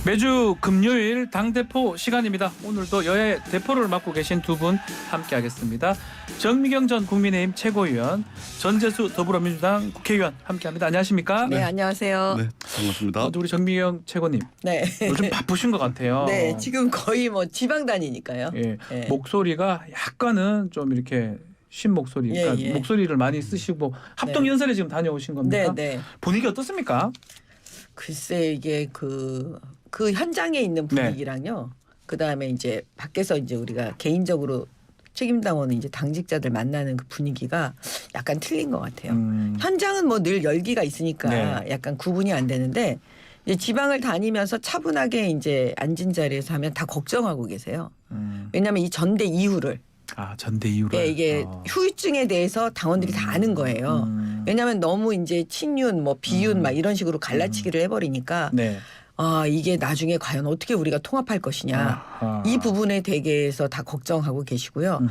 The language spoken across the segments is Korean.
매주 금요일 당대표 시간입니다. 오늘도 여야 대표를 맡고 계신 두 분 함께하겠습니다. 정미경 전 국민의힘 최고위원, 전재수 더불어민주당 국회의원 함께합니다. 안녕하십니까? 네, 안녕하세요. 네, 반갑습니다. 우리 정미경 최고님, 네. 요즘 바쁘신 것 같아요. 네, 지금 거의 뭐 지방 다니니까요. 예, 네. 목소리가 약간은 좀 이렇게 쉰 목소리, 그러니까 예. 목소리를 많이 쓰시고 합동 연설에 지금 다녀오신 겁니까? 네. 분위기 어떻습니까? 글쎄 이게 그 현장에 있는 분위기랑요. 그다음에 이제 밖에서 이제 우리가 개인적으로 책임당원은 이제 당직자들 만나는 그 분위기가 약간 틀린 것 같아요. 현장은 뭐 늘 열기가 있으니까 네. 약간 구분이 안 되는데 이제 지방을 다니면서 차분하게 이제 앉은 자리에서 하면 다 걱정하고 계세요. 왜냐하면 이 전대 이후를 전대 이후로 이게 후유증에 대해서 당원들이 다 아는 거예요. 왜냐하면 너무 이제 친윤, 뭐 비윤 막 이런 식으로 갈라치기를 해버리니까 네. 이게 나중에 과연 어떻게 우리가 통합할 것이냐 아하. 이 부분에 대해서 다 걱정하고 계시고요.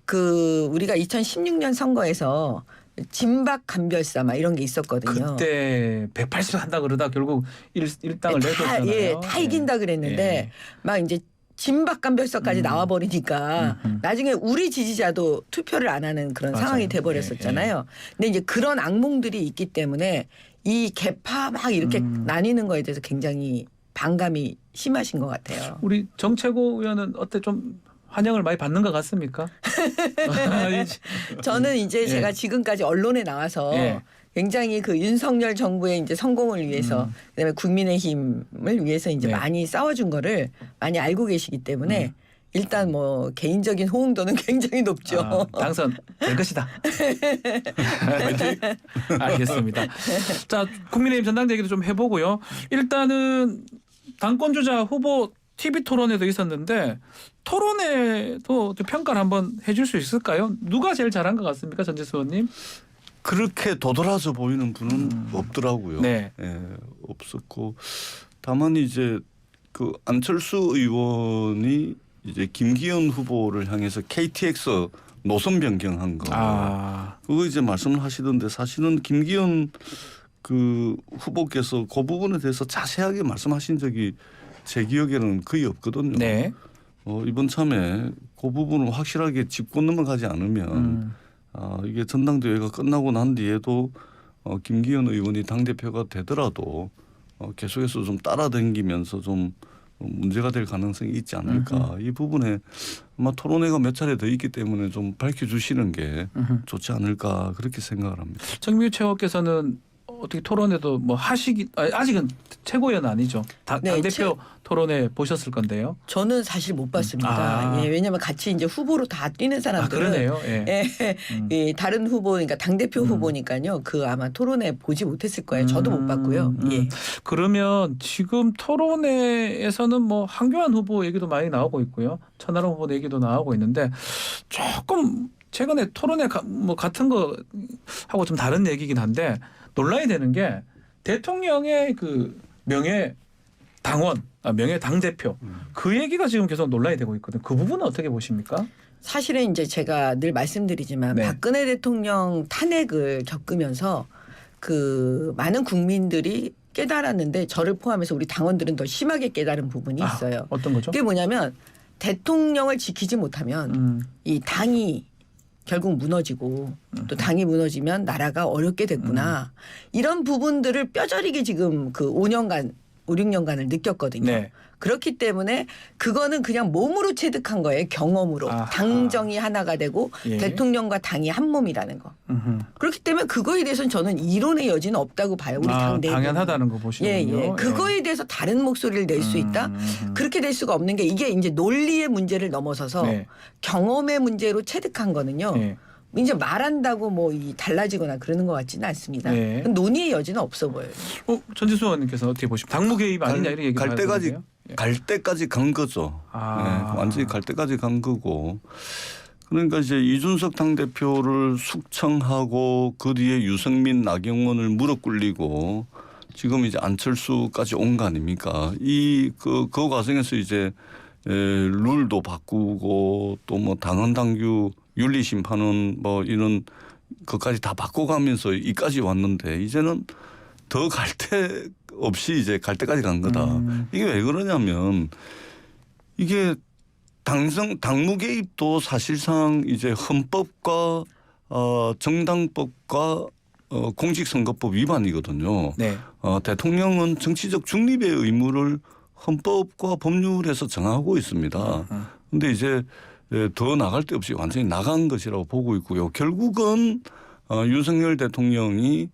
그 우리가 2016년 선거에서 진박 간별사 막 이런 게 있었거든요. 그때 180 한다 그러다 결국 일당을 내줬잖아요. 다 이긴다 그랬는데 예. 막 이제 진박 간별사까지 나와버리니까 나중에 우리 지지자도 투표를 안 하는 그런 맞아요. 상황이 돼버렸었잖아요. 근데 이제 그런 악몽들이 있기 때문에 이 개파 막 이렇게 나뉘는 거에 대해서 굉장히 반감이 심하신 것 같아요. 우리 정채고 의원은 어때, 좀 환영을 많이 받는 것 같습니까? 저는 이제 예. 제가 지금까지 언론에 나와서 예. 굉장히 그 윤석열 정부의 이제 성공을 위해서 그다음에 국민의힘을 위해서 이제 네. 많이 싸워준 거를 많이 알고 계시기 때문에 일단 뭐 개인적인 호응도는 굉장히 높죠. 당선 될 것이다. 알겠습니다. 자, 국민의힘 전당대회도 좀 해보고요. 일단은 당권 주자 후보 TV 토론회도 있었는데 토론회도 평가를 한번 해줄 수 있을까요? 누가 제일 잘한 것 같습니까, 전재수 의원님? 그렇게 도드라져 보이는 분은 없더라고요. 네. 예, 없었고 다만 이제 그 안철수 의원이 이제 김기현 후보를 향해서 KTX 노선 변경한 거. 그거 이제 말씀을 하시던데 사실은 김기현 그 후보께서 그 부분에 대해서 자세하게 말씀하신 적이 제 기억에는 거의 없거든요. 네. 이번 참에 그 부분을 확실하게 짚고 넘어가지 않으면 이게 전당대회가 끝나고 난 뒤에도 김기현 의원이 당대표가 되더라도 계속해서 좀 따라다니면서 좀 문제가 될 가능성이 있지 않을까. 이 부분에 아마 토론회가 몇 차례 더 있기 때문에 좀 밝혀주시는 게 좋지 않을까 그렇게 생각을 합니다. 정미유 최고께서는 어떻게 토론회도 뭐 아직은 최고위원 아니죠. 네, 당대표 토론회 보셨을 건데요. 저는 사실 못 봤습니다. 예, 왜냐하면 같이 이제 후보로 다 뛰는 사람들은 그러네요. 예. 예, 다른 후보, 그러니까 당대표 후보니까요. 그 아마 토론회 보지 못했을 거예요. 저도 못 봤고요. 예. 그러면 지금 토론회에서는 뭐 한교안 후보 얘기도 많이 나오고 있고요. 천하람 후보 얘기도 나오고 있는데 조금 최근에 토론회 뭐 같은 거 하고 좀 다른 얘기긴 한데 논란이 되는 게 대통령의 그 명예 당원, 명예 당대표 그 얘기가 지금 계속 논란이 되고 있거든요. 그 부분은 어떻게 보십니까? 사실은 이제 제가 늘 말씀드리지만 네. 박근혜 대통령 탄핵을 겪으면서 그 많은 국민들이 깨달았는데 저를 포함해서 우리 당원들은 더 심하게 깨달은 부분이 있어요. 어떤 거죠? 그게 뭐냐면 대통령을 지키지 못하면 이 당이 결국 무너지고 또 당이 무너지면 나라가 어렵게 됐구나. 이런 부분들을 뼈저리게 지금 그 5년간 5, 6년간을 느꼈거든요. 네. 그렇기 때문에 그거는 그냥 몸으로 체득한 거예요. 경험으로. 아하. 당정이 하나가 되고 예. 대통령과 당이 한 몸이라는 거. 그렇기 때문에 그거에 대해서는 저는 이론의 여지는 없다고 봐요. 우리 당 내부. 당연하다는 거 보시는군요. 예. 그거에 대해서 다른 목소리를 낼 수 있다? 그렇게 될 수가 없는 게 이게 이제 논리의 문제를 넘어서서 네. 경험의 문제로 체득한 거는요. 예. 이제 말한다고 뭐 달라지거나 그러는 것 같지는 않습니다. 네. 논의의 여지는 없어 보여요. 전지수 의원님께서 어떻게 보십니까? 당무 개입 아니냐 이런 얘기 갈 때까지 하던데요? 예. 갈 때까지 간 거죠. 네, 완전히 갈 때까지 간 거고. 그러니까 이제 이준석 당대표를 숙청하고 그 뒤에 유승민, 나경원을 무릎 꿇리고 지금 이제 안철수까지 온 거 아닙니까? 그 과정에서 이제 룰도 바꾸고 또 뭐 당헌 당규 윤리 심판은 뭐 이런 것까지 다 바꿔가면서 이까지 왔는데 이제는 더 갈 때 없이 이제 갈 때까지 간 거다. 이게 왜 그러냐면 이게 당무 개입도 사실상 이제 헌법과 정당법과 공직선거법 위반이거든요. 네. 대통령은 정치적 중립의 의무를 헌법과 법률에서 정하고 있습니다. 그런데 이제 더 나갈 데 없이 완전히 나간 것이라고 보고 있고요. 결국은 윤석열 대통령이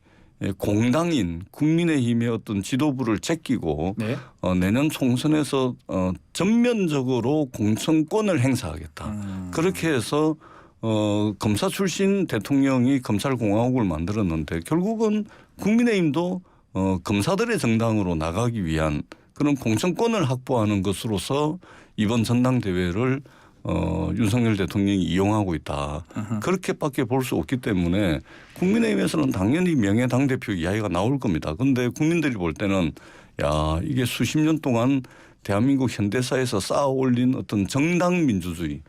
공당인 국민의힘의 어떤 지도부를 제끼고 네. 내년 총선에서 전면적으로 공천권을 행사하겠다. 그렇게 해서 검사 출신 대통령이 검찰공화국을 만들었는데 결국은 국민의힘도 검사들의 정당으로 나가기 위한 그런 공천권을 확보하는 것으로서 이번 전당대회를 윤석열 대통령이 이용하고 있다. 그렇게밖에 볼 수 없기 때문에 국민의힘에서는 당연히 명예 당대표 이야기가 나올 겁니다. 그런데 국민들이 볼 때는 야 이게 수십 년 동안 대한민국 현대사에서 쌓아 올린 어떤 정당 민주주의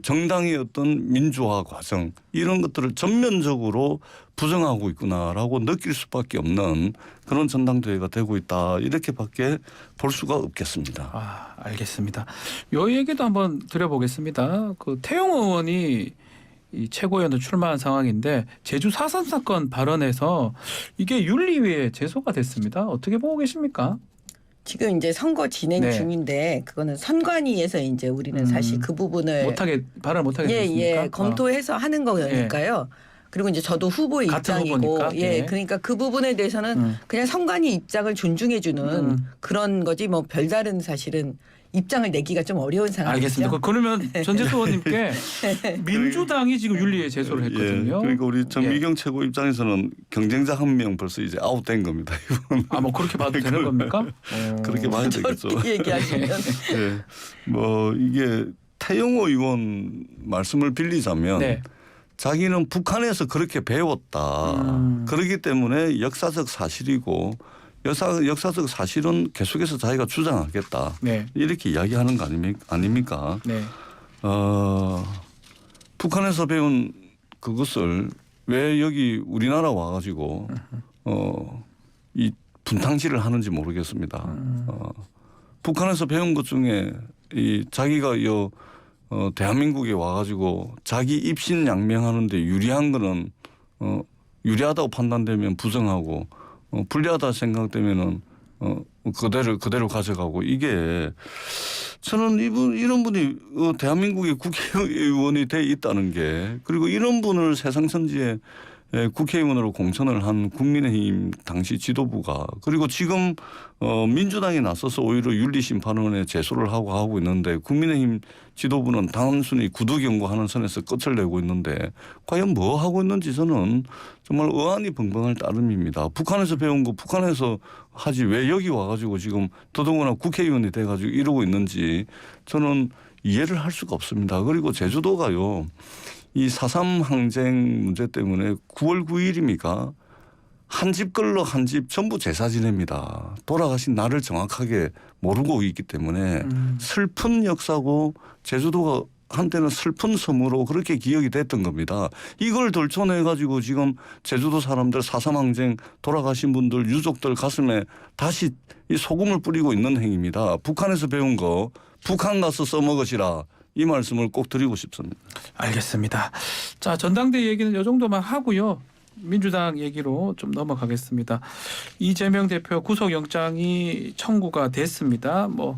정당의 어떤 민주화 과정 이런 것들을 전면적으로 부정하고 있구나라고 느낄 수밖에 없는 그런 전당대회가 되고 있다. 이렇게밖에 볼 수가 없겠습니다. 알겠습니다. 요 얘기도 한번 드려보겠습니다. 그 태용 의원이 이 최고위원으로 출마한 상황인데 제주 4.3 사건 발언에서 이게 윤리위에 제소가 됐습니다. 어떻게 보고 계십니까? 지금 이제 선거 진행 네. 중인데 그거는 선관위에서 이제 우리는 사실 그 부분을 발언 못하게 됐습니까? 예, 검토해서 하는 거니까요. 그리고 이제 저도 후보의 같은 입장이고, 후보니까? 예, 네. 그러니까 그 부분에 대해서는 그냥 선관위 입장을 존중해주는 그런 거지 뭐 별다른 사실은 입장을 내기가 좀 어려운 상황이죠. 알겠습니다. 그러면 전재수 의원님께 민주당이 지금 윤리위에 제소를 했거든요. 예, 그러니까 우리 정미경 최고 입장에서는 경쟁자 한 명 벌써 이제 아웃된 겁니다. 뭐 그렇게 봐도 되는 겁니까? 그렇게 봐야 되겠죠. 저렇게 얘기하시면 예, 뭐 이게 태영호 의원 말씀을 빌리자면 네. 자기는 북한에서 그렇게 배웠다. 그렇기 때문에 역사적 사실이고 역사적 사실은 계속해서 자기가 주장하겠다. 네. 이렇게 이야기하는 거 아닙니까? 네. 북한에서 배운 그것을 왜 여기 우리나라 와가지고 이 분탕질을 하는지 모르겠습니다. 북한에서 배운 것 중에 이 자기가 대한민국에 와가지고 자기 입신양명하는데 유리한 거는 유리하다고 판단되면 부정하고 불리하다 생각되면은 그대로 가져가고 이게 저는 이런 분이 대한민국의 국회의원이 돼 있다는 게 그리고 이런 분을 세상천지에 국회의원으로 공천을 한 국민의힘 당시 지도부가 그리고 지금 민주당이 나서서 오히려 윤리심판원에 제소를 하고 있는데 국민의힘 지도부는 단순히 구두 경고하는 선에서 끝을 내고 있는데 과연 뭐 하고 있는지 저는 정말 의안이 벙벙할 따름입니다. 북한에서 배운 거 북한에서 하지 왜 여기 와가지고 지금 더더구나 국회의원이 돼가지고 이러고 있는지 저는 이해를 할 수가 없습니다. 그리고 제주도가요. 이 4.3 항쟁 문제 때문에 9월 9일입니까? 한 집 걸러 한 집 전부 제사 지냅니다. 돌아가신 날을 정확하게 모르고 있기 때문에 슬픈 역사고 제주도가 한때는 슬픈 섬으로 그렇게 기억이 됐던 겁니다. 이걸 덜쳐내가지고 지금 제주도 사람들 4.3 항쟁 돌아가신 분들 유족들 가슴에 다시 이 소금을 뿌리고 있는 행위입니다. 북한에서 배운 거 북한 가서 써먹으시라. 이 말씀을 꼭 드리고 싶습니다. 알겠습니다. 자, 전당대회 얘기는 이 정도만 하고요. 민주당 얘기로 좀 넘어가겠습니다. 이재명 대표 구속영장이 청구가 됐습니다. 뭐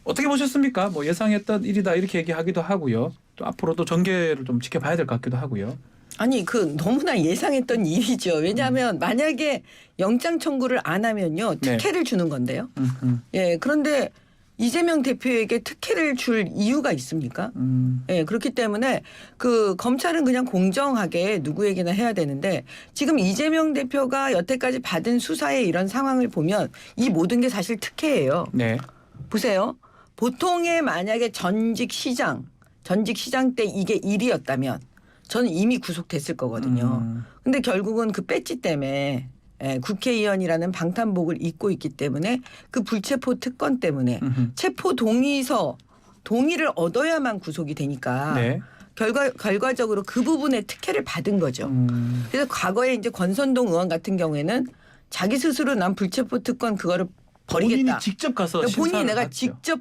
어떻게 보셨습니까? 뭐 예상했던 일이다 이렇게 얘기하기도 하고요. 또 앞으로도 전개를 좀 지켜봐야 될 것 같기도 하고요. 아니 너무나 예상했던 일이죠. 왜냐하면 만약에 영장 청구를 안 하면요 특혜를 주는 건데요. 예, 그런데 이재명 대표에게 특혜를 줄 이유가 있습니까? 예, 그렇기 때문에 그 검찰은 그냥 공정하게 누구에게나 해야 되는데 지금 이재명 대표가 여태까지 받은 수사의 이런 상황을 보면 이 모든 게 사실 특혜예요. 네. 보세요. 보통의 만약에 전직 시장 때 이게 일이었다면 저는 이미 구속됐을 거거든요. 근데 결국은 그 배지 때문에 국회의원이라는 방탄복을 입고 있기 때문에 그 불체포 특권 때문에 체포 동의를 얻어야만 구속이 되니까 네. 결과적으로 그 부분에 특혜를 받은 거죠. 그래서 과거에 이제 권선동 의원 같은 경우에는 자기 스스로 난 불체포 특권 그거를 본인이 버리겠다. 직접 가서 그러니까 본인이 심사를 내가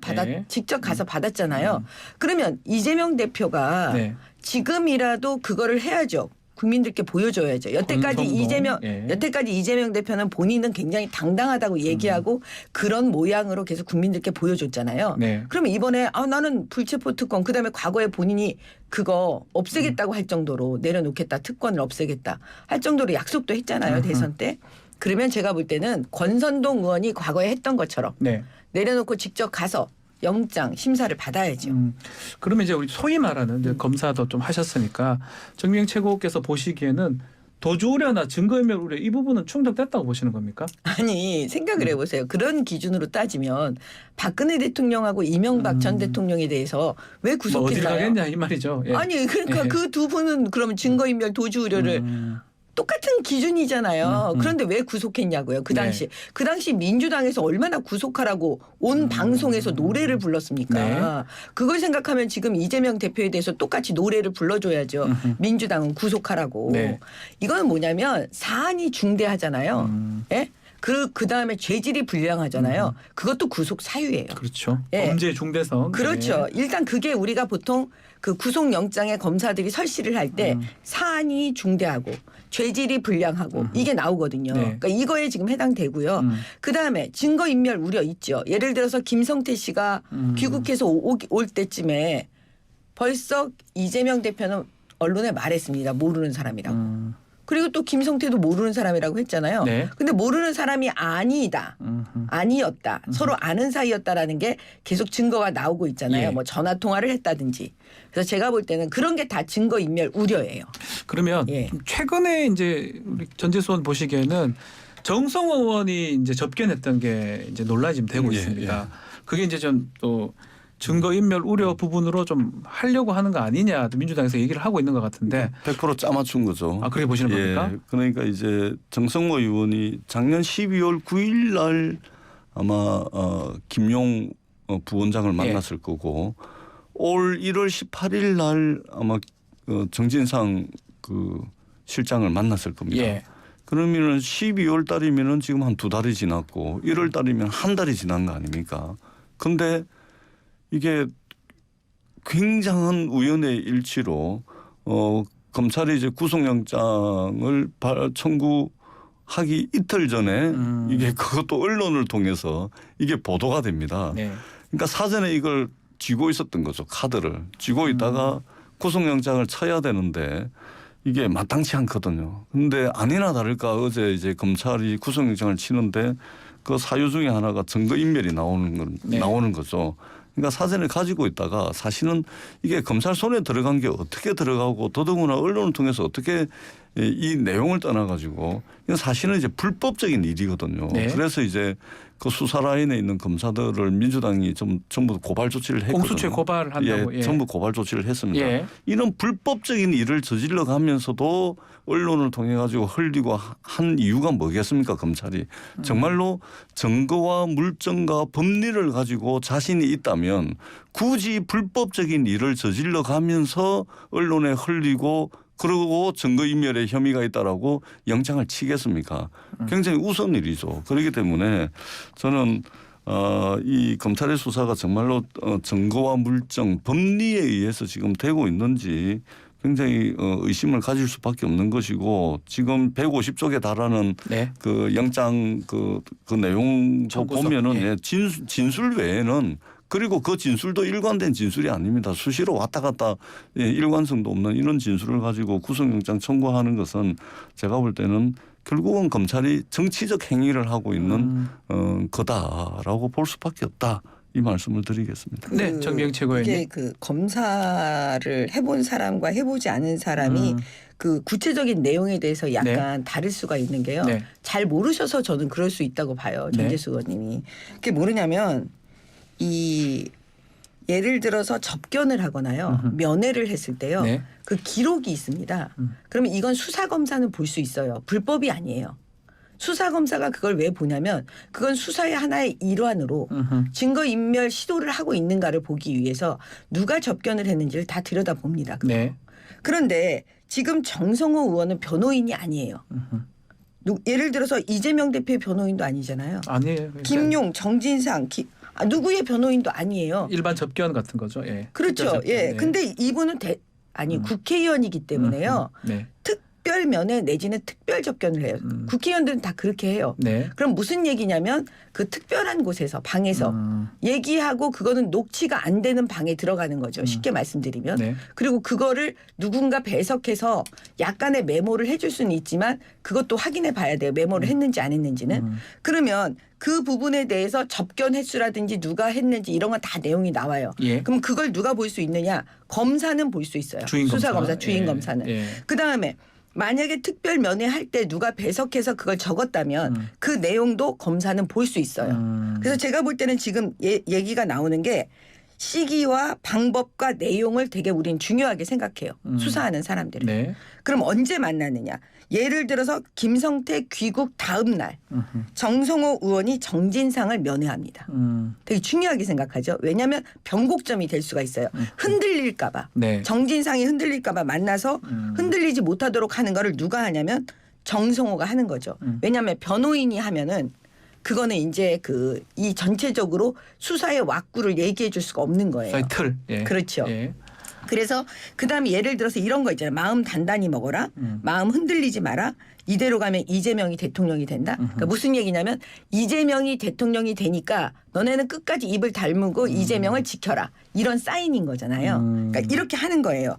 받죠. 직접 가서 받았잖아요. 그러면 이재명 대표가 네. 지금이라도 그거를 해야죠. 국민들께 보여줘야죠. 권성동. 여태까지 이재명 대표는 본인은 굉장히 당당하다고 얘기하고 그런 모양으로 계속 국민들께 보여줬잖아요. 네. 그러면 이번에 나는 불체포 특권 그다음에 과거에 본인이 그거 없애겠다고 할 정도로 내려놓겠다. 특권을 없애겠다 할 정도로 약속도 했잖아요. 대선 때. 그러면 제가 볼 때는 권선동 의원이 과거에 했던 것처럼 네. 내려놓고 직접 가서 영장 심사를 받아야죠. 그러면 이제 우리 소위 말하는 이제 검사도 좀 하셨으니까 정미영 최고께서 보시기에는 도주 우려나 증거인멸 우려 이 부분은 충족됐다고 보시는 겁니까? 아니 생각을 해보세요. 그런 기준으로 따지면 박근혜 대통령하고 이명박 전 대통령에 대해서 왜 뭐 어딜 구속했나요? 가겠냐 이 말이죠. 예. 아니 그러니까 예. 그 두 분은 그러면 증거인멸 도주 우려를 똑같은 기준이잖아요. 그런데 왜 구속했냐고요. 그 당시 그 당시 민주당에서 얼마나 구속하라고 온 방송에서 노래를 불렀습니까? 네. 그걸 생각하면 지금 이재명 대표에 대해서 똑같이 노래를 불러줘야죠. 민주당은 구속하라고. 네. 이거는 뭐냐면 사안이 중대하잖아요. 예? 그 다음에 죄질이 불량하잖아요. 그것도 구속 사유예요. 그렇죠. 예. 범죄 중대성. 그렇죠. 네. 일단 그게 우리가 보통 그 구속영장에 검사들이 설시를 할 때 사안이 중대하고 죄질이 불량하고 이게 나오거든요. 네. 그러니까 이거에 지금 해당되고요. 그다음에 증거인멸 우려 있죠. 예를 들어서 김성태 씨가 귀국해서 올 때쯤에 벌써 이재명 대표는 언론에 말했습니다. 모르는 사람이라고. 그리고 또 김성태도 모르는 사람이라고 했잖아요. 네. 근데 모르는 사람이 아니었다. 서로 아는 사이였다라는 게 계속 증거가 나오고 있잖아요. 예. 뭐 전화 통화를 했다든지. 그래서 제가 볼 때는 그런 게 다 증거 인멸 우려예요. 그러면 예. 좀 최근에 이제 우리 전재수 의원 보시기에는 정성호 의원이 이제 접견했던 게 이제 논란이 지금 되고 예, 있습니다. 그게 이제 좀 또 증거인멸 우려 부분으로 좀 하려고 하는 거 아니냐 민주당에서 얘기를 하고 있는 것 같은데 100% 짜맞춘 거죠. 아 그렇게 보시는 겁니까? 그러니까 이제 정성호 의원이 작년 12월 9일 날 아마 김용 부원장을 만났을 거고 올 1월 18일 날 아마 정진상 그 실장을 만났을 겁니다. 예. 그러면은 12월 달이면은 지금 한 2달이 지났고 1월 달이면 한 달이 지난 거 아닙니까? 근데 이게 굉장한 우연의 일치로 검찰이 이제 구속영장을 청구하기 이틀 전에 이게 그것도 언론을 통해서 이게 보도가 됩니다. 네. 그러니까 사전에 이걸 쥐고 있었던 거죠. 카드를 쥐고 있다가 구속영장을 쳐야 되는데 이게 마땅치 않거든요. 근데 아니나 다를까 어제 이제 검찰이 구속영장을 치는데 그 사유 중에 하나가 증거인멸이 나오는 거죠. 그러니까 사전에 가지고 있다가 사실은 이게 검찰 손에 들어간 게 어떻게 들어가고 더더구나 언론을 통해서 어떻게 이 내용을 떠나가지고 이건 사실은 이제 불법적인 일이거든요. 네. 그래서 이제 그 수사 라인에 있는 검사들을 민주당이 전부 고발 조치를 했거든요. 공수처에 고발을 한다고. 예, 전부 고발 조치를 했습니다. 예. 이런 불법적인 일을 저질러 가면서도 언론을 통해 가지고 흘리고 한 이유가 뭐겠습니까? 검찰이 정말로 증거와 물증과 법리를 가지고 자신이 있다면 굳이 불법적인 일을 저질러 가면서 언론에 흘리고 그러고 증거인멸의 혐의가 있다라고 영장을 치겠습니까? 굉장히 우스운 일이죠. 그렇기 때문에 저는 이 검찰의 수사가 정말로 증거와 물증, 법리에 의해서 지금 되고 있는지 굉장히 의심을 가질 수밖에 없는 것이고 지금 150쪽에 달하는 네. 그 영장 그 내용 청구서. 보면은 예. 진술 외에는 그리고 그 진술도 일관된 진술이 아닙니다. 수시로 왔다 갔다 일관성도 없는 이런 진술을 가지고 구속영장 청구하는 것은 제가 볼 때는 결국은 검찰이 정치적 행위를 하고 있는 거다라고 볼 수밖에 없다. 이 말씀을 드리겠습니다. 네, 정미영 최고위원님. 이게 그 검사를 해본 사람과 해보지 않은 사람이 그 구체적인 내용에 대해서 약간 다를 수가 있는 게요. 네. 잘 모르셔서 저는 그럴 수 있다고 봐요. 네. 전재수 의원님이. 그게 뭐냐면 이 예를 들어서 접견을 하거나요. 면회를 했을 때요. 네. 그 기록이 있습니다. 그러면 이건 수사검사는 볼 수 있어요. 불법이 아니에요. 수사검사가 그걸 왜 보냐면 그건 수사의 하나의 일환으로 증거인멸 시도를 하고 있는가를 보기 위해서 누가 접견을 했는지를 다 들여다봅니다. 네. 그런데 지금 정성호 의원은 변호인이 아니에요. 예를 들어서 이재명 대표의 변호인도 아니잖아요. 아니에요. 그러니까 김용, 정진상, 누구의 변호인도 아니에요. 일반 접견 같은 거죠. 예. 그렇죠. 접견. 예. 네. 근데 이분은 국회의원이기 때문에요. 네. 특별면회 내지는 특별 접견을 해요. 국회의원들은 다 그렇게 해요. 네. 그럼 무슨 얘기냐면 그 특별한 곳에서 방에서 얘기하고 그거는 녹취가 안 되는 방에 들어가는 거죠. 쉽게 말씀드리면. 네. 그리고 그거를 누군가 배석해서 약간의 메모를 해줄 수는 있지만 그것도 확인해 봐야 돼요. 메모를 했는지 안 했는지는. 그러면 그 부분에 대해서 접견 횟수라든지 누가 했는지 이런 건 다 내용이 나와요. 예. 그럼 그걸 누가 볼 수 있느냐. 검사는 볼 수 있어요. 주인 검사. 수사검사, 주인 예. 검사는. 예. 그다음에 만약에 특별 면회할 때 누가 배석해서 그걸 적었다면 그 내용도 검사는 볼 수 있어요. 그래서 제가 볼 때는 지금 얘기가 나오는 게 시기와 방법과 내용을 되게 우린 중요하게 생각해요. 수사하는 사람들이. 네. 그럼 언제 만나느냐. 예를 들어서 김성태 귀국 다음 날 정성호 의원이 정진상을 면회합니다. 되게 중요하게 생각하죠. 왜냐하면 변곡점이 될 수가 있어요. 흔들릴까 봐. 네. 정진상이 흔들릴까 봐 만나서 흔들리지 못하도록 하는 거를 누가 하냐면 정성호가 하는 거죠. 왜냐하면 변호인이 하면은 그거는 이제 이 전체적으로 수사의 왁구를 얘기해 줄 수가 없는 거예요. 수사의 틀. 예. 그렇죠. 예. 그래서 그다음에 예를 들어서 이런 거 있잖아요. 마음 단단히 먹어라. 마음 흔들리지 마라. 이대로 가면 이재명이 대통령이 된다. 그러니까 무슨 얘기냐면 이재명이 대통령이 되니까 너네는 끝까지 입을 다물고 이재명을 지켜라. 이런 사인인 거잖아요. 그러니까 이렇게 하는 거예요.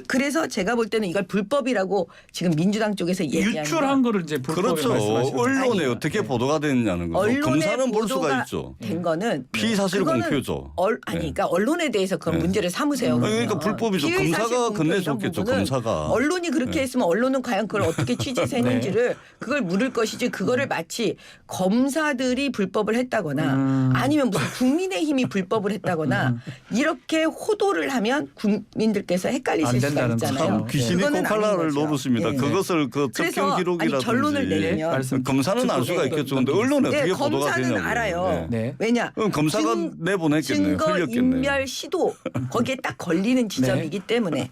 그래서 제가 볼 때는 이걸 불법이라고 지금 민주당 쪽에서 얘기하는 유출한 거를 이제 불법에 그렇죠. 말씀하시는 언론에 아니요. 어떻게 보도가 됐냐는 거죠. 언론에 검사는 볼 수가 보도가 있죠. 된 거는 피사실 그거는 공표죠. 그러니까 언론에 대해서 그런 네. 문제를 삼으세요. 그러니까 불법이죠. 피의사실 검사가 공표 이런 건네줬겠죠. 부분은 검사가. 언론이 그렇게 했으면 언론은 과연 그걸 어떻게 취재해서 했는지를 네. 그걸 물을 것이지 그거를 마치 검사들이 불법을 했다거나 아니면 무슨 국민의힘이 불법을 했다거나 이렇게 호도를 하면 국민들께서 안 헷갈리실 수가 된다는 있잖아요. 거죠. 귀신이 그거는 코칼라를 아닌 거죠. 노릇습니다. 예. 그것을 그 그래서 접견 기록이라든지 결론을 내리면 말씀 검사는 알 수가 있겠죠. 근데 언론에 네, 어떻게 보도가 검사는 되냐고요. 알아요. 네. 네. 왜냐? 그럼 검사가 내보냈겠네요. 증거 흘렸겠네요. 인멸 시도 거기에 딱 걸리는 지점이기 때문에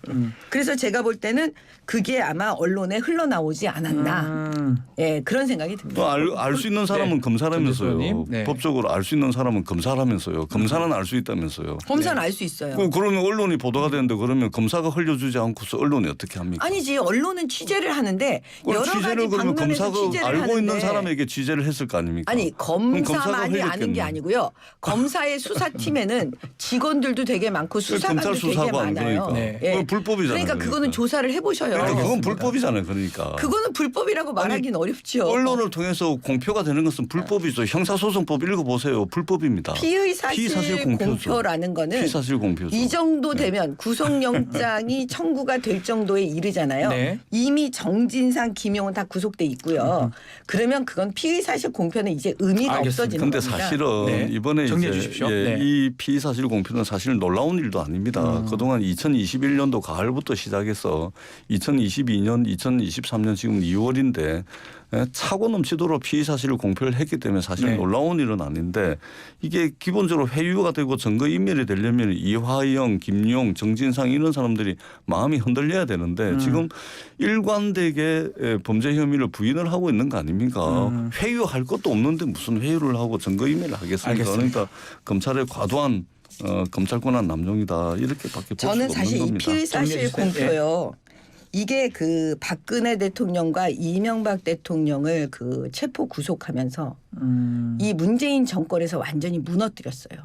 그래서 제가 볼 때는 그게 아마 언론에 흘러나오지 않았나 예 그런 생각이 듭니다. 알 수 있는 사람은 네. 검사라면서요. 전재수님. 네. 법적으로 알 수 있는 사람은 검사라면서요. 검사는 알 수 있다면서요. 검사는 알 수 있어요. 그러면 언론이 보도가 되는데 그러면 검사가 흘려주지 않고서 언론이 어떻게 합니까? 아니지 언론은 취재를 하는데 여러 가지 취재를 그러면 방면에서 검사가 취재를 알고 하는데 있는 사람에게 취재를 했을 거 아닙니까? 아니 그럼 검사가 검사만이 아는 흘렸겠네. 게 아니고요. 검사의 수사팀에는 직원들도 되게 많고 수사관도 검찰 되게 수사관 많아요. 그러니까. 네. 그건 불법이잖아요. 그러니까 그거는 조사를 해보셔요. 그러니까 그건 불법이잖아요. 그러니까. 그거는 불법이라고 말하기는 어렵죠. 언론을 통해서 공표가 되는 것은 불법이죠. 형사소송법 읽어보세요. 불법입니다. 피의사실 공표라는 거는 피사실 공표죠. 이 정도 되면 구속영장이 청구가 될 정도에 이르잖아요. 네. 이미 정진상, 김용은 다 구속돼 있고요. 그러면 그건 피의사실 공표는 이제 의미가 알겠습니다. 없어지는 근데 겁니다. 사실은 네. 이번에 정리해 이제 주십시오. 예, 네. 이 피의사실 공표는 사실 놀라운 일도 아닙니다. 그동안 2021년도 가을부터 시작해서 2022년, 2023년 지금 2월인데 차고 넘치도록 피의사실을 공표를 했기 때문에 사실 네. 놀라운 일은 아닌데 이게 기본적으로 회유가 되고 증거인멸이 되려면 이화영, 김용, 정진상 이런 사람들이 마음이 흔들려야 되는데 지금 일관되게 범죄 혐의를 부인을 하고 있는 거 아닙니까? 회유할 것도 없는데 무슨 회유를 하고 증거인멸을 하겠습니까? 알겠습니다. 그러니까 검찰의 과도한 검찰 권한 남용이다 이렇게밖에 볼 수가 저는 없는 사실 이 겁니다. 피의사실 정리해 주세요. 공표요. 이게 그 박근혜 대통령과 이명박 대통령을 그 체포 구속하면서 이 문재인 정권에서 완전히 무너뜨렸어요.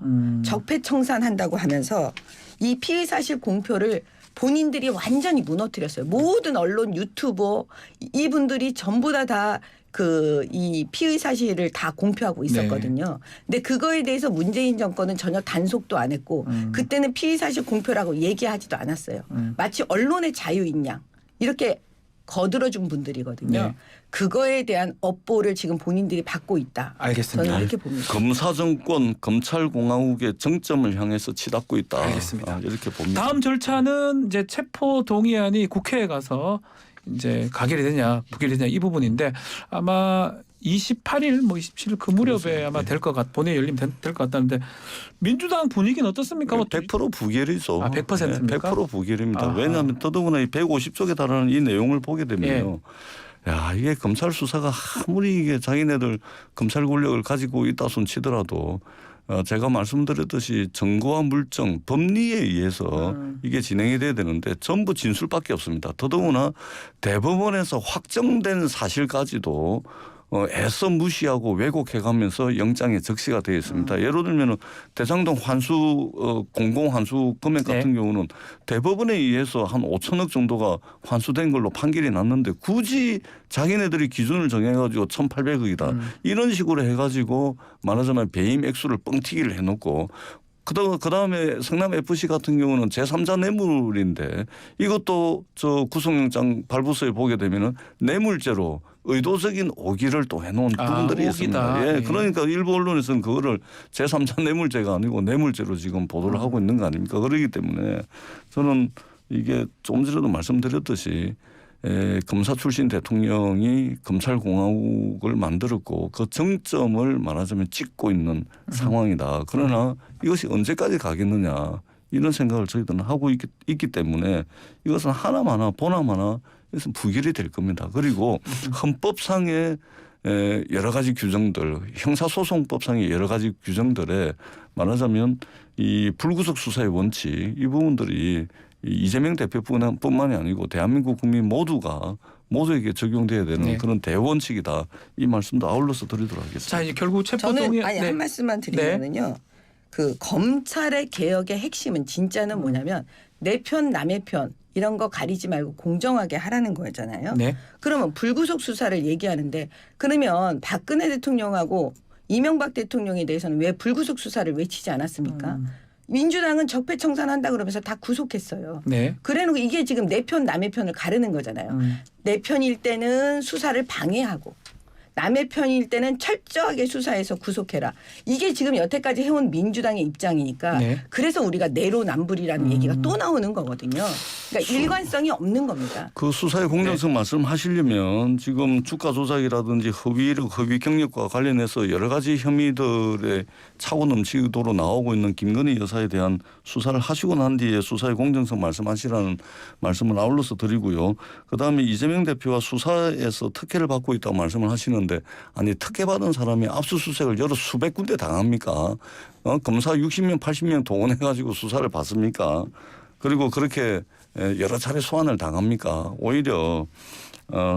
적폐청산한다고 하면서 이 피의사실 공표를 본인들이 완전히 무너뜨렸어요. 모든 언론 유튜버 이분들이 전부 다 그 이 피의 사실을 다 공표하고 있었거든요. 근데 그거에 대해서 문재인 정권은 전혀 단속도 안 했고 그때는 피의 사실 공표라고 얘기하지도 않았어요. 마치 언론의 자유인 양 이렇게 거들어준 분들이거든요. 네. 그거에 대한 업보를 지금 본인들이 받고 있다. 알겠습니다. 저는 이렇게 봅니다. 검사 정권, 검찰 공화국의 정점을 향해서 치닫고 있다. 알겠습니다. 이렇게 봅니다. 다음 절차는 이제 체포 동의안이 국회에 가서 이제 가결이 되냐 부결이 되냐 이 부분인데 아마 28일 뭐 27일 그 무렵에 아마 될 것 본회의 열리면 될 것 같다는데 민주당 분위기는 어떻습니까? 100% 부결이죠. 아, 100%입니까? 100% 부결입니다. 아하. 왜냐하면 더더구나 이 150쪽에 달하는 이 내용을 보게 되면요. 야, 이게 검찰 수사가 아무리 이게 자기네들 검찰 권력을 가지고 있다 손 치더라도 제가 말씀드렸듯이 증거와 물증, 법리에 의해서 이게 진행이 돼야 되는데 전부 진술밖에 없습니다. 더더구나 대법원에서 확정된 사실까지도 애써 무시하고 왜곡해가면서 영장에 적시가 되어 있습니다. 예를 들면 대장동 환수 공공 환수 금액 같은 경우는 대법원에 의해서 한 5천억 정도가 환수된 걸로 판결이 났는데 굳이 자기네들이 기준을 정해가지고 1,800억이다 이런 식으로 해가지고 말하자면 배임 액수를 뻥튀기를 해놓고 그다음에 성남 FC 같은 경우는 제3자 뇌물인데 이것도 저 구속영장 발부서에 보게 되면은 뇌물죄로 의도적인 오기를 또 해놓은 부분들이 있습니다. 예, 그러니까 일부 언론에서는 그거를 제3자 뇌물죄가 아니고 뇌물죄로 지금 보도를 하고 있는 거 아닙니까? 그렇기 때문에 저는 이게 조금 전에도 말씀드렸듯이 검사 출신 대통령이 검찰공화국을 만들었고 그 정점을 말하자면 찍고 있는 상황이다. 그러나 이것이 언제까지 가겠느냐 이런 생각을 저희들은 하고 있기 때문에 이것은 하나마나 보나마나 이것은 부결이 될 겁니다. 그리고 헌법상의 여러 가지 규정들, 형사소송법상의 여러 가지 규정들에 말하자면 이 불구속 수사의 원칙 이 부분들이 이재명 대표뿐만이 아니고 대한민국 국민 모두에게 적용돼야 되는 그런 대원칙이다. 이 말씀도 아울러서 드리도록 하겠습니다. 자, 이제 결국 체포동의 저는 한 말씀만 드리면은요. 그 검찰의 개혁의 핵심은 진짜는 뭐냐면 내 편 남의 편 이런 거 가리지 말고 공정하게 하라는 거잖아요. 그러면 불구속 수사를 얘기하는데 그러면 박근혜 대통령하고 이명박 대통령에 대해서는 왜 불구속 수사를 외치지 않았습니까? 민주당은 적폐청산한다 그러면서 다 구속했어요. 그래놓고 이게 지금 내 편 남의 편을 가르는 거잖아요. 내 편일 때는 수사를 방해하고 남의 편일 때는 철저하게 수사해서 구속해라. 이게 지금 여태까지 해온 민주당의 입장이니까 그래서 우리가 내로남불이라는 얘기가 또 나오는 거거든요. 그러니까 일관성이 없는 겁니다. 그 수사의 공정성 말씀하시려면 지금 주가 조작이라든지 허위력, 허위 경력과 관련해서 여러 가지 혐의들의 차고 넘치도록 나오고 있는 김건희 여사에 대한 수사를 하시고 난 뒤에 수사의 공정성 말씀하시라는 말씀을 아울러서 드리고요. 그다음에 이재명 대표가 수사에서 특혜를 받고 있다고 말씀을 하시는데 아니 특혜받은 사람이 압수수색을 여러 수백 군데 당합니까? 검사 60명 80명 동원해가지고 수사를 받습니까? 그리고 그렇게 여러 차례 소환을 당합니까? 오히려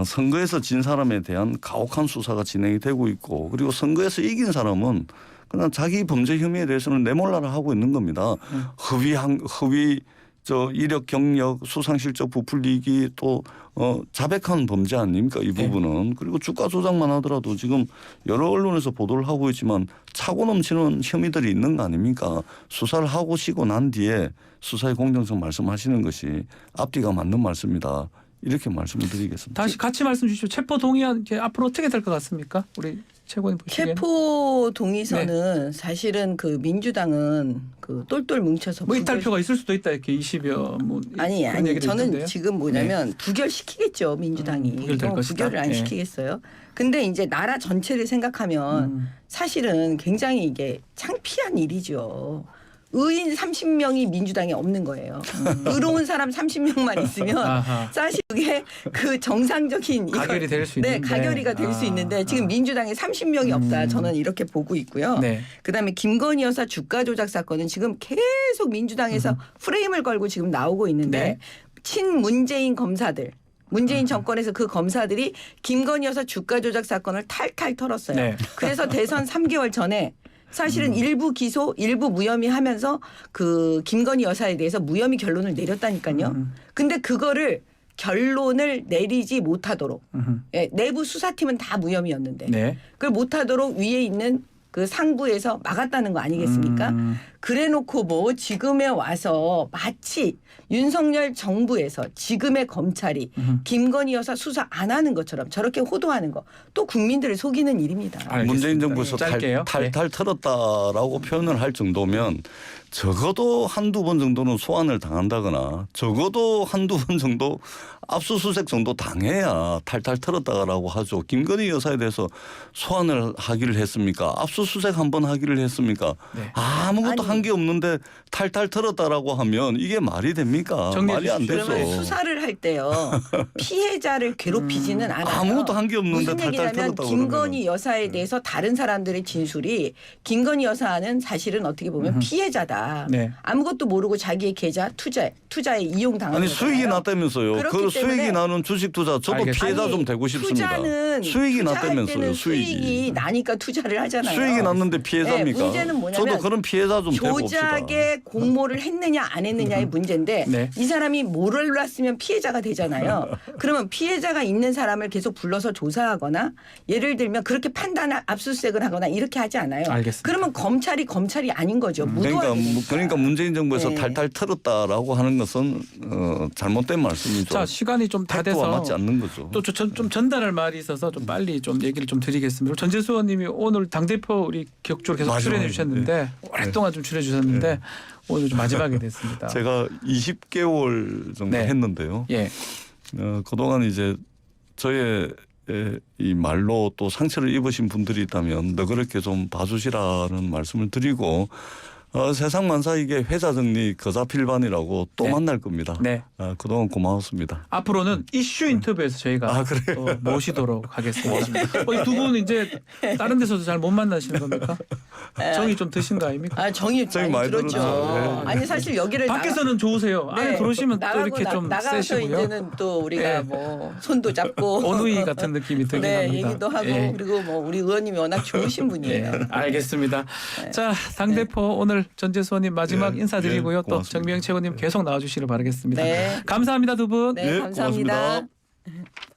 선거에서 진 사람에 대한 가혹한 수사가 진행이 되고 있고 그리고 선거에서 이긴 사람은 그냥 자기 범죄 혐의에 대해서는 내몰라라 하고 있는 겁니다. 허위 이력 경력 수상실적 부풀리기 또 자백한 범죄 아닙니까 이 부분은. 그리고 주가 조작만 하더라도 지금 여러 언론에서 보도를 하고 있지만 차고 넘치는 혐의들이 있는 거 아닙니까. 수사를 하고 쉬고 난 뒤에 수사의 공정성 말씀하시는 것이 앞뒤가 맞는 말씀이다. 이렇게 말씀을 드리겠습니다. 다시 같이 말씀 주시죠. 체포 동의안 앞으로 어떻게 될 것 같습니까? 우리 최고님 보시기에는. 체포 동의서는 사실은 그 민주당은 그 똘똘 뭉쳐서 뭐 이탈표가 있을 수도 있다 이렇게 20여 뭐 아니 저는 있던데요? 지금 뭐냐면 부결시키겠죠 민주당이. 부결될 것이다. 부결을 안 시키겠어요. 근데 이제 나라 전체를 생각하면 사실은 굉장히 이게 창피한 일이죠. 의인 30명이 민주당에 없는 거예요. 의로운 사람 30명만 있으면 사실 그게 그 정상적인 가결이 될 수 있는데. 가결이가 될 수 있는데 지금 민주당에 30명이 없다. 저는 이렇게 보고 있고요. 그다음에 김건희 여사 주가 조작 사건은 지금 계속 민주당에서 프레임을 걸고 지금 나오고 있는데 친문재인 검사들 문재인 정권에서 그 검사들이 김건희 여사 주가 조작 사건을 탈탈 털었어요. 그래서 대선 3개월 전에 사실은 일부 기소, 일부 무혐의 하면서 그 김건희 여사에 대해서 무혐의 결론을 내렸다니까요. 근데 그거를 결론을 내리지 못하도록 내부 수사팀은 다 무혐의였는데 그걸 못하도록 위에 있는 그 상부에서 막았다는 거 아니겠습니까? 그래놓고 뭐 지금에 와서 마치 윤석열 정부에서 지금의 검찰이 김건희 여사 수사 안 하는 것처럼 저렇게 호도하는 거 또 국민들을 속이는 일입니다. 알겠습니다. 문재인 정부에서 짧게요. 탈탈 털었다라고 표현을 할 정도면 적어도 한두 번 정도는 소환을 당한다거나 적어도 한두 번 정도 압수수색 정도 당해야 탈탈 털었다라고 하죠. 김건희 여사에 대해서 소환을 하기를 했습니까? 압수수색 한번 하기를 했습니까? 네. 아무것도 한 게 없는데 탈탈 털었다라고 하면 이게 말이 됩니까? 정리해 말이 안 주십시오. 되죠. 그러면 수사를 할 때요 피해자를 괴롭히지는 않아요. 아무것도 한 게 없는데 무슨 탈탈 얘기냐면 털었다고 김건희 여사에 대해서 다른 사람들의 진술이 김건희 여사는 사실은 어떻게 보면 피해자다. 네. 아무것도 모르고 자기의 계좌 투자에 이용당하는 아니 거잖아요. 수익이 났다면서요. 그렇기 그 때문에 수익이 나는 주식 투자 저도 알겠습니다. 피해자 아니, 좀 되고 싶습니다. 투자는 수익이 투자할 났다면서요. 때는 수익이. 수익이 나니까 투자를 하잖아요. 수익이 났는데 피해자입니까? 네, 문제는 뭐냐면 저도 그런 피해자 좀 되고 봅시다. 조작에 공모를 했느냐 안 했느냐의 문제인데 네. 이 사람이 몰랐으면 피해자가 되잖아요. 그러면 피해자가 있는 사람을 계속 불러서 조사하거나 예를 들면 그렇게 압수수색을 하거나 이렇게 하지 않아요. 알겠습니다. 그러면 검찰이 아닌 거죠. 묻어야 되니까. 그러니까 문재인 정부에서 네. 탈탈 털었다라고 하는 것은 잘못된 말씀이죠. 자, 시간이 좀 다 팩트와 돼서 맞지 않는 거죠. 또 좀 전달할 말이 있어서 좀 빨리 좀 얘기를 좀 드리겠습니다. 전재수 의원님이 오늘 당대표 우리 격주로 계속 마지막에, 출연해 주셨는데 오랫동안 좀 출연해 주셨는데 오늘 좀 마지막에 됐습니다. 제가 20개월 정도 네. 했는데요. 예. 그동안 이제 저의 이 말로 또 상처를 입으신 분들이 있다면 너그럽게 좀 봐주시라는 말씀을 드리고 세상 만사 이게 회자 정리 거자필반이라고 또 네. 만날 겁니다. 네. 그동안 고마웠습니다. 앞으로는 이슈 인터뷰에서 저희가 또 모시도록 하겠습니다. 이 두 분 이제 다른 데서도 잘 못 만나시는 겁니까? 정이 좀 드신 거 아닙니까? 정이 정이 많이 많이 들었죠. 들었죠. 네. 아니 사실 여기를 밖에서는 좋으세요. 안에 들어오시면 또 나가고 이렇게 좀 나가서 세시고요. 이제는 또 우리가 네. 뭐 손도 잡고 어누이 같은 느낌이 들긴 네, 합니다. 얘기도 하고 예. 그리고 뭐 우리 의원님이 워낙 좋으신 분이에요. 예, 알겠습니다. 자, 당대표 오늘 전재수 의원님 마지막 예, 인사드리고요. 예, 또 고맙습니다. 정미영 최고님 계속 나와주시기를 바라겠습니다. 네. 감사합니다, 두 분. 네, 예, 감사합니다. 고맙습니다.